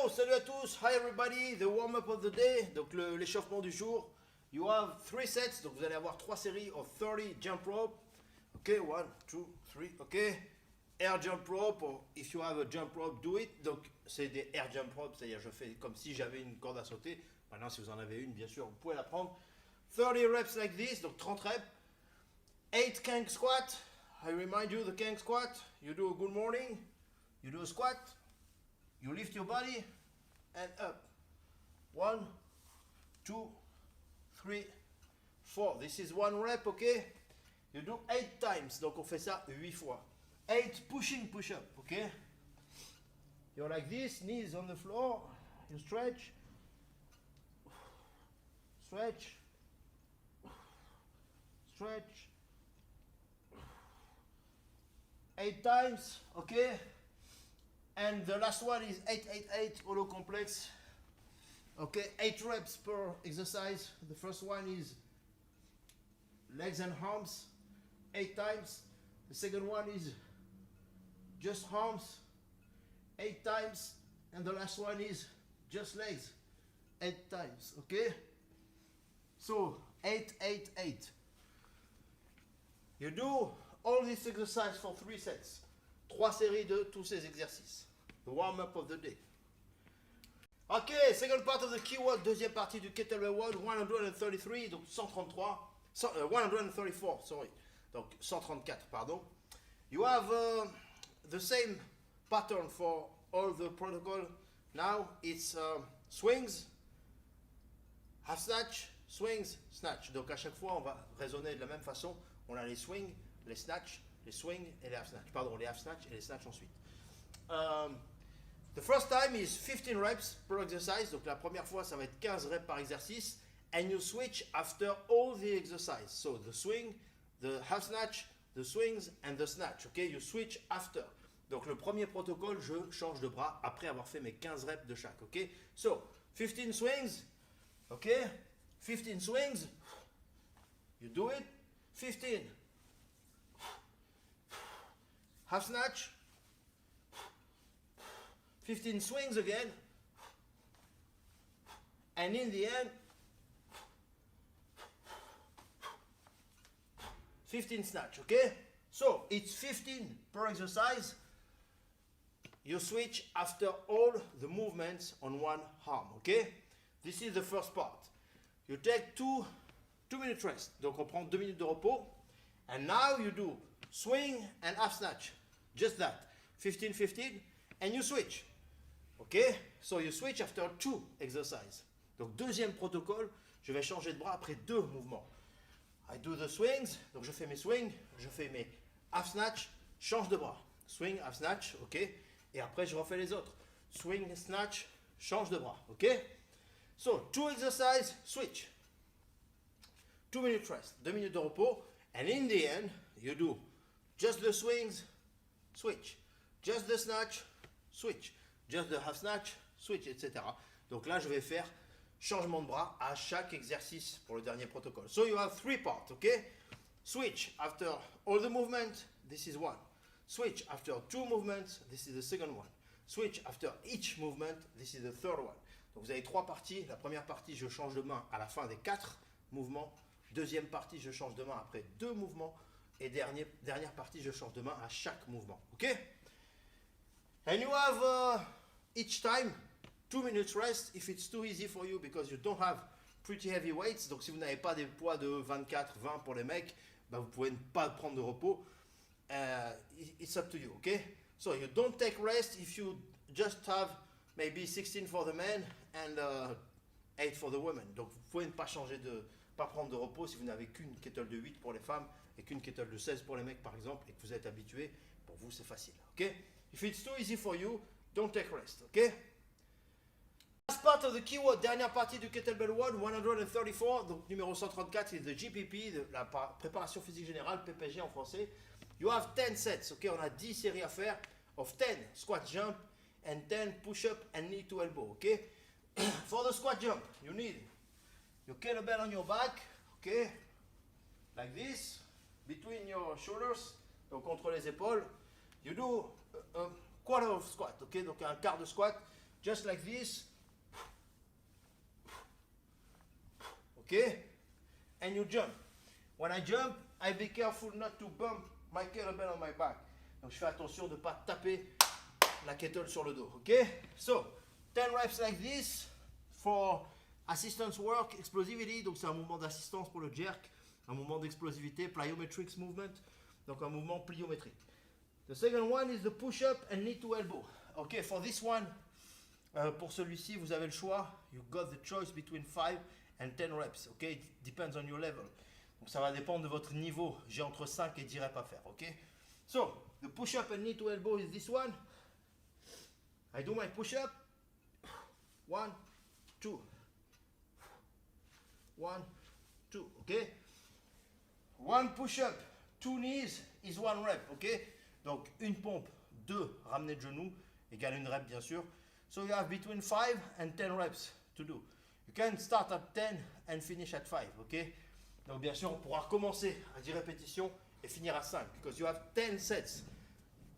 Bon, salut à tous, hi everybody, the warm-up of the day, donc l'échauffement du jour. You have 3 sets, donc vous allez avoir 3 séries of 30 jump rope. Ok, 1, 2, 3, ok. Air jump rope, or if you have a jump rope, do it. Donc c'est des air jump rope, c'est-à-dire je fais comme si j'avais une corde à sauter. Maintenant, si vous en avez une, bien sûr, vous pouvez la prendre. 30 reps like this, donc 30 reps. 8 Kang squat. I remind you, the Kang squat, you do a good morning, you do a squat. You lift your body and up. 1, 2, 3, 4. This is 1 rep, okay? You do 8 times. Donc on fait ça 8 fois. 8 pushing push-up, okay? You're like this, knees on the floor. You stretch. Stretch. Stretch. 8 times, okay? And the last one is 888 hollow complex. Okay, 8 reps per exercise. The first one is legs and arms, 8 times. The second one is just arms, 8 times. And the last one is just legs, 8 times. Okay? So, 888. You do all this exercise for 3 sets. 3 séries de tous ces exercices. The warm-up of the day. Ok, second part of the keyword, deuxième partie du kettlebell one, 133, donc 133, 134, sorry, donc 134, pardon. You have the same pattern for all the protocol. Now it's swings, half snatch, swings, snatch. Donc à chaque fois, on va raisonner de la même façon. On a les swings, les snatch, les swings et les half snatch. Pardon, les half snatch et les snatch ensuite. The first time is 15 reps per exercise. Donc la première fois, ça va être 15 reps par exercice. And you switch after all the exercise. So the swing, the half snatch, the swings and the snatch. Okay, you switch after. Donc le premier protocole, je change de bras après avoir fait mes 15 reps de chaque. Okay, so 15 swings. Okay, 15 swings. You do it. 15. Half snatch. 15 swings again, and in the end, 15 snatch, okay? So, it's 15 per exercise. You switch after all the movements on one arm, okay? This is the first part. You take 2 minute rest. Donc, on prend 2 minutes de repos. And now you do swing and half snatch. Just that. 15, 15, and you switch. Ok, so you switch after 2 exercises. Donc deuxième protocole, je vais changer de bras après 2 mouvements. I do the swings, donc je fais mes swings, je fais mes half snatch, change de bras. Swing, half snatch, ok. Et après je refais les autres. Swing, snatch, change de bras, ok. So 2 exercises, switch. 2 minutes rest, 2 minutes de repos. And in the end, you do just the swings, switch. Just the snatch, switch. Just the half snatch, switch, etc. Donc là, je vais faire changement de bras à chaque exercice pour le dernier protocole. So you have 3 parts, okay? Switch after all the movement, this is 1. Switch after 2 movements, this is the second one. Switch after each movement, this is the third one. Donc vous avez 3 parties. La première partie, je change de main à la fin des 4 mouvements. Deuxième partie, je change de main après 2 mouvements. Et dernière partie, je change de main à chaque mouvement, ok? And you have each time 2 minutes rest if it's too easy for you because you don't have pretty heavy weights. Donc si vous n'avez pas des poids de 24, 20 pour les mecs, bah, vous pouvez ne pas prendre de repos. It's up to you, okay? So you don't take rest if you just have maybe 16 for the men and 8 for the women. Donc vous pouvez ne pas pas prendre de repos si vous n'avez qu'une kettle de 8 pour les femmes et qu'une kettle de 16 pour les mecs par exemple et que vous êtes habitué. Pour vous c'est facile, ok? If it's too easy for you, don't take rest, okay? Last part of the keyword, dernière partie du kettlebell one, 134, donc numéro 134, c'est the GPP, la préparation physique générale, PPG en français. You have 10 sets, okay? On a 10 séries à faire of 10 squat jump and 10 push-up and knee to elbow, okay? For the squat jump, you need your kettlebell on your back, okay? Like this, between your shoulders, donc entre les épaules. You do a quarter of squat, okay? Donc un quart de squat. just like this. Okay? And you jump. When I jump, I be careful not to bump my kettlebell on my back. Donc je fais attention de ne pas taper la kettle sur le dos. Okay? So, 10 reps like this for assistance work, explosivity. Donc c'est un mouvement d'assistance pour le jerk, un mouvement d'explosivité, plyometrics movement. Donc un mouvement pliométrique. The second one is the push-up and knee to elbow. Okay, for this one, pour celui-ci, vous avez le choix. You got the choice between 5 and 10 reps. Okay, it depends on your level. Donc ça va dépendre de votre niveau. J'ai entre 5 et 10 reps à faire. Okay, so the push-up and knee to elbow is this one. I do my push-up. 1, 2. 1, 2. Okay. One push-up, 2 knees is 1 rep. Okay. Donc une pompe, 2 ramener de genoux, égale une rep bien sûr. So you have between 5 and 10 reps to do. You can start at 10 and finish at 5, ok? Donc bien sûr on pourra recommencer à 10 répétitions et finir à 5, because you have 10 sets.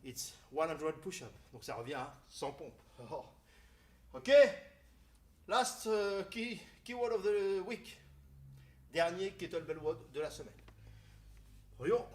It's 100 push-up, donc ça revient à 100 pompes. Oh. Ok? Last keyword of the week. Dernier kettlebell word de la semaine. Voyons.